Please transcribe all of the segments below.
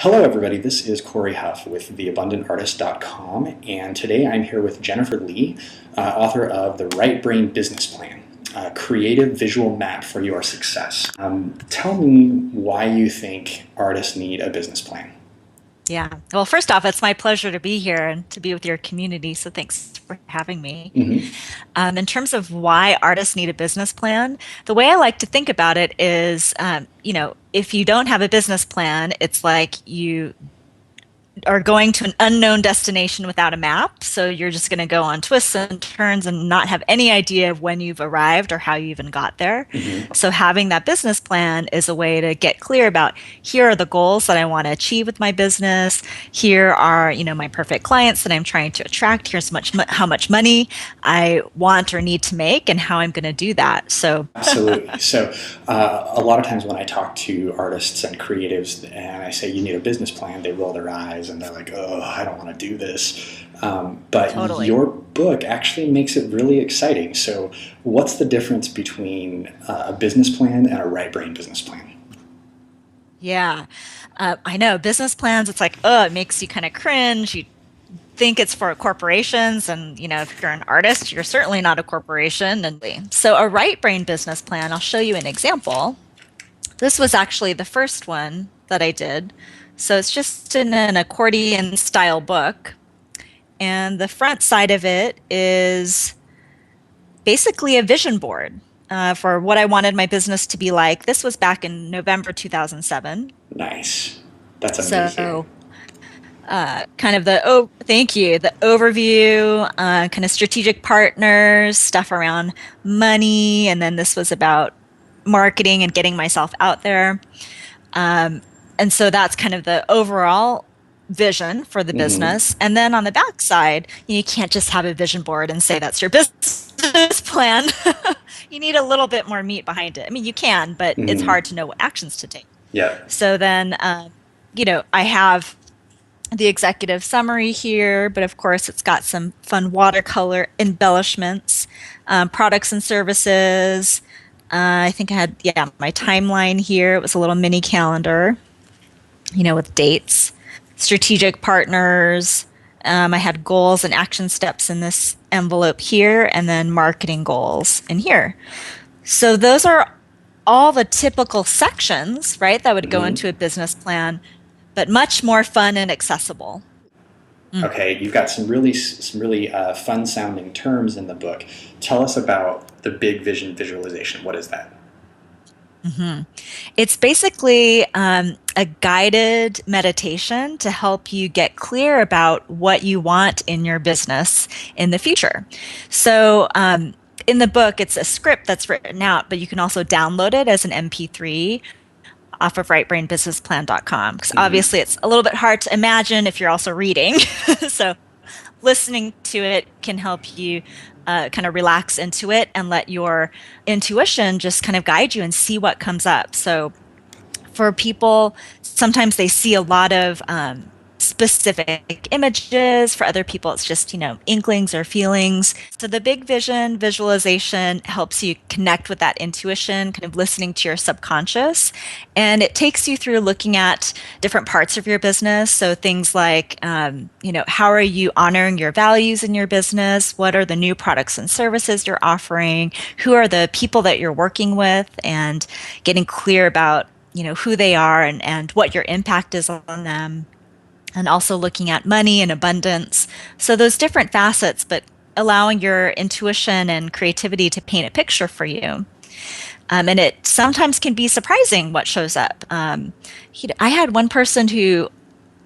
Hello, everybody. This is Corey Huff with theabundantartist.com, and today I'm here with Jennifer Lee, author of The Right Brain Business Plan, a creative visual map for your success. Tell me why you think artists need a business plan. Yeah. Well, first off, it's my pleasure to be here and to be with your community. So thanks for having me. Hmm. In terms of why artists need a business plan, the way I like to think about it is, if you don't have a business plan, it's like you are going to an unknown destination without a map. So you're just going to go on twists and turns and not have any idea of when you've arrived or how you even got there. Hmm. So having that business plan is a way to get clear about here are the goals that I want to achieve with my business. Here are, my perfect clients that I'm trying to attract. Here's how much money I want or need to make and how I'm going to do that. So Absolutely. So, a lot of times when I talk to artists and creatives and I say you need a business plan, they roll their eyes and they're like, "Oh, I don't want to do this." But totally. your book actually makes it really exciting. So, what's the difference between a business plan and a right brain business plan? Yeah. I know business plans, it's like, oh, it makes you kind of cringe. You think it's for corporations. And, if you're an artist, you're certainly not a corporation. And so a right brain business plan, I'll show you an example. This was actually the first one that I did. So it's just in an accordion style book. And the front side of it is basically a vision board for what I wanted my business to be like. This was back in November 2007. Nice. That's amazing. So kind of thank you, the overview, kind of strategic partners, stuff around money, and then this was about marketing and getting myself out there. And so that's kind of the overall vision for the Hmm. business. And then on the back side, you can't just have a vision board and say that's your business plan. You need a little bit more meat behind it. I mean, you can, but it's Hmm. hard to know what actions to take. Yeah. So then, I have the executive summary here, but of course, it's got some fun watercolor embellishments, products and services. I think I had, yeah, my timeline here. It was a little mini calendar, with dates, strategic partners. I had goals and action steps in this envelope here, and then marketing goals in here. So those are all the typical sections, right, that would go Hmm. into a business plan, but much more fun and accessible. Mm. Okay, you've got some really fun sounding terms in the book. Tell us about the big vision visualization. What is that? It's basically a guided meditation to help you get clear about what you want in your business in the future. So, in the book, it's a script that's written out, but you can also download it as an MP3 off of rightbrainbusinessplan.com because Hmm. obviously it's a little bit hard to imagine if you're also reading. So listening to it can help you kind of relax into it and let your intuition just kind of guide you and see what comes up. So for people, sometimes they see a lot of specific images. For other people, it's just, inklings or feelings. So the big vision visualization helps you connect with that intuition, kind of listening to your subconscious. And it takes you through looking at different parts of your business. So things like, how are you honoring your values in your business? What are the new products and services you're offering? Who are the people that you're working with? And getting clear about who they are and what your impact is on them, and also looking at money and abundance. So those different facets, but allowing your intuition and creativity to paint a picture for you. And it sometimes can be surprising what shows up. I had one person who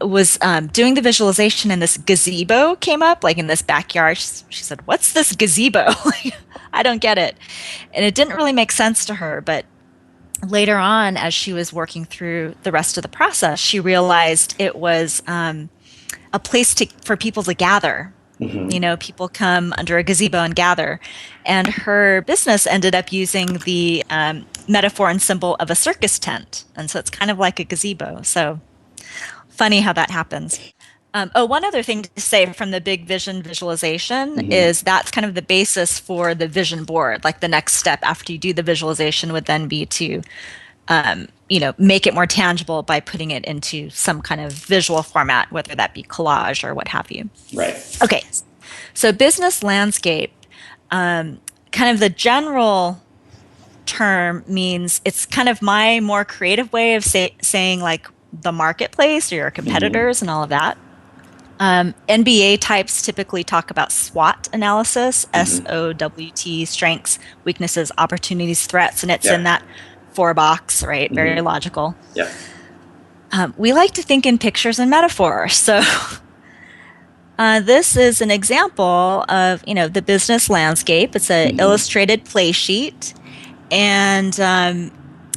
was doing the visualization and this gazebo came up, like in this backyard. She said, "What's this gazebo?" I don't get it. And it didn't really make sense to her, but later on, as she was working through the rest of the process, she realized it was a place for people to gather. Hmm. People come under a gazebo and gather. And her business ended up using the metaphor and symbol of a circus tent. And so it's kind of like a gazebo. So funny how that happens. One other thing to say from the big vision visualization Hmm. is that's kind of the basis for the vision board. Like the next step after you do the visualization would then be to make it more tangible by putting it into some kind of visual format, whether that be collage or what have you. Right. Okay, so business landscape, kind of the general term means it's kind of my more creative way of saying like the marketplace or your competitors and all of that. NBA types typically talk about SWOT analysis, SWOT, strengths, weaknesses, opportunities, threats, and it's in that 4 box, right? Very logical. Yeah. We like to think in pictures and metaphors. So this is an example of, the business landscape. It's an illustrated play sheet, and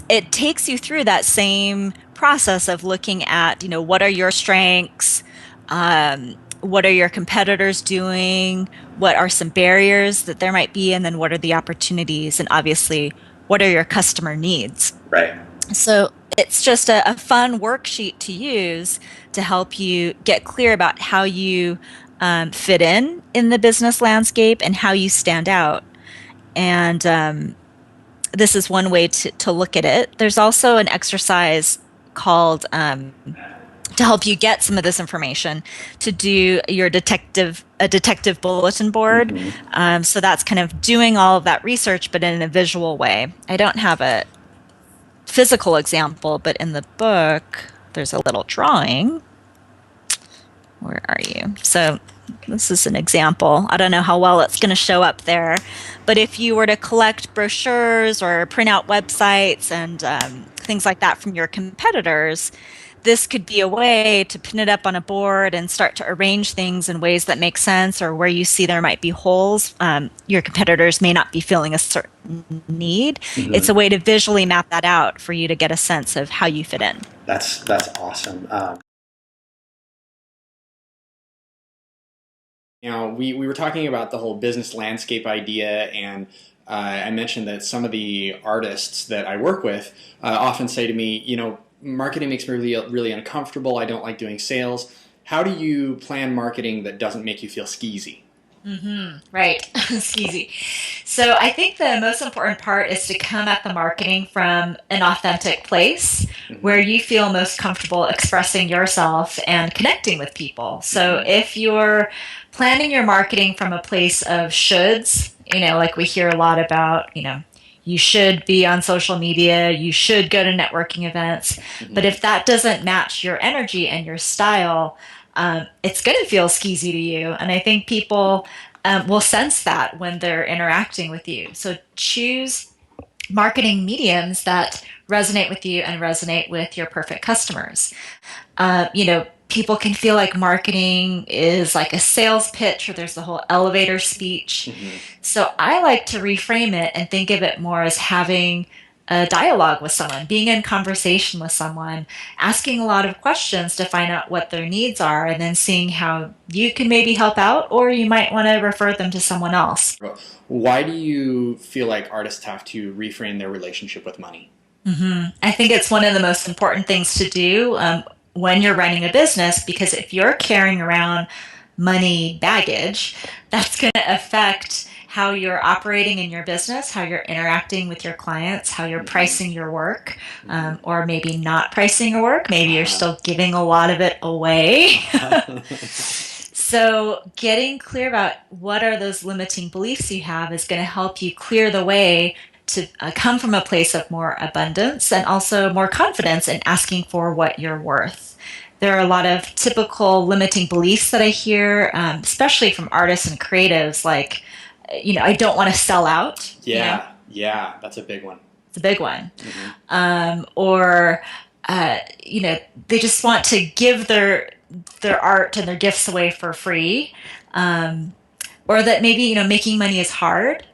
it takes you through that same process of looking at, what are your strengths, what are your competitors doing, what are some barriers that there might be, and then what are the opportunities, and obviously, what are your customer needs? Right. So it's just a fun worksheet to use to help you get clear about how you fit in the business landscape and how you stand out. And this is one way to look at it. There's also an exercise called to help you get some of this information to do your detective bulletin board. So that's kind of doing all of that research, but in a visual way. I don't have a physical example, but in the book, there's a little drawing. Where are you? So this is an example. I don't know how well it's going to show up there, but if you were to collect brochures or print out websites and things like that from your competitors, this could be a way to pin it up on a board and start to arrange things in ways that make sense, or where you see there might be holes. Your competitors may not be filling a certain need. It's a way to visually map that out for you to get a sense of how you fit in. That's awesome. We were talking about the whole business landscape idea, and I mentioned that some of the artists that I work with often say to me, marketing makes me really, really uncomfortable. I don't like doing sales. How do you plan marketing that doesn't make you feel skeezy? Right. Skeezy. So I think the most important part is to come at the marketing from an authentic place where you feel most comfortable expressing yourself and connecting with people. So if you're planning your marketing from a place of shoulds, like we hear a lot about, you should be on social media, you should go to networking events. But if that doesn't match your energy and your style, it's going to feel skeezy to you. And I think people will sense that when they're interacting with you. So choose marketing mediums that resonate with you and resonate with your perfect customers. People can feel like marketing is like a sales pitch, or there's the whole elevator speech. So I like to reframe it and think of it more as having a dialogue with someone, being in conversation with someone, asking a lot of questions to find out what their needs are, and then seeing how you can maybe help out, or you might want to refer them to someone else. Why do you feel like artists have to reframe their relationship with money? I think it's one of the most important things to do when you're running a business, because if you're carrying around money baggage, that's going to affect how you're operating in your business, how you're interacting with your clients, how you're pricing your work, or maybe not pricing your work. Maybe you're still giving a lot of it away. So getting clear about what are those limiting beliefs you have is going to help you clear the way to come from a place of more abundance and also more confidence in asking for what you're worth. There are a lot of typical limiting beliefs that I hear, especially from artists and creatives, like, I don't want to sell out. Yeah, that's a big one. It's a big one. Or they just want to give their art and their gifts away for free. Or that maybe, making money is hard.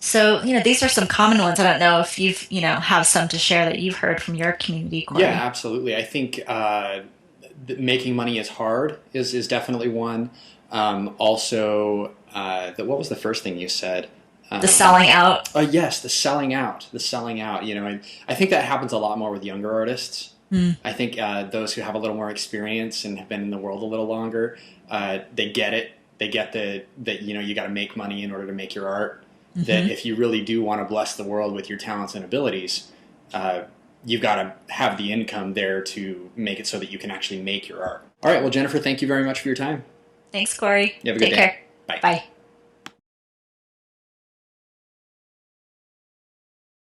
So, these are some common ones. I don't know if you've, have some to share that you've heard from your community, Corey. Yeah, absolutely. I think making money is hard is definitely one. Also, what was the first thing you said? The selling out. Yes, the selling out. I think that happens a lot more with younger artists. I think those who have a little more experience and have been in the world a little longer, they get it. They get that you got to make money in order to make your art. That if you really do want to bless the world with your talents and abilities, you've got to have the income there to make it so that you can actually make your art. All right. Well, Jennifer, thank you very much for your time. Thanks, Corey. You have a good day. Take care. Bye. Bye.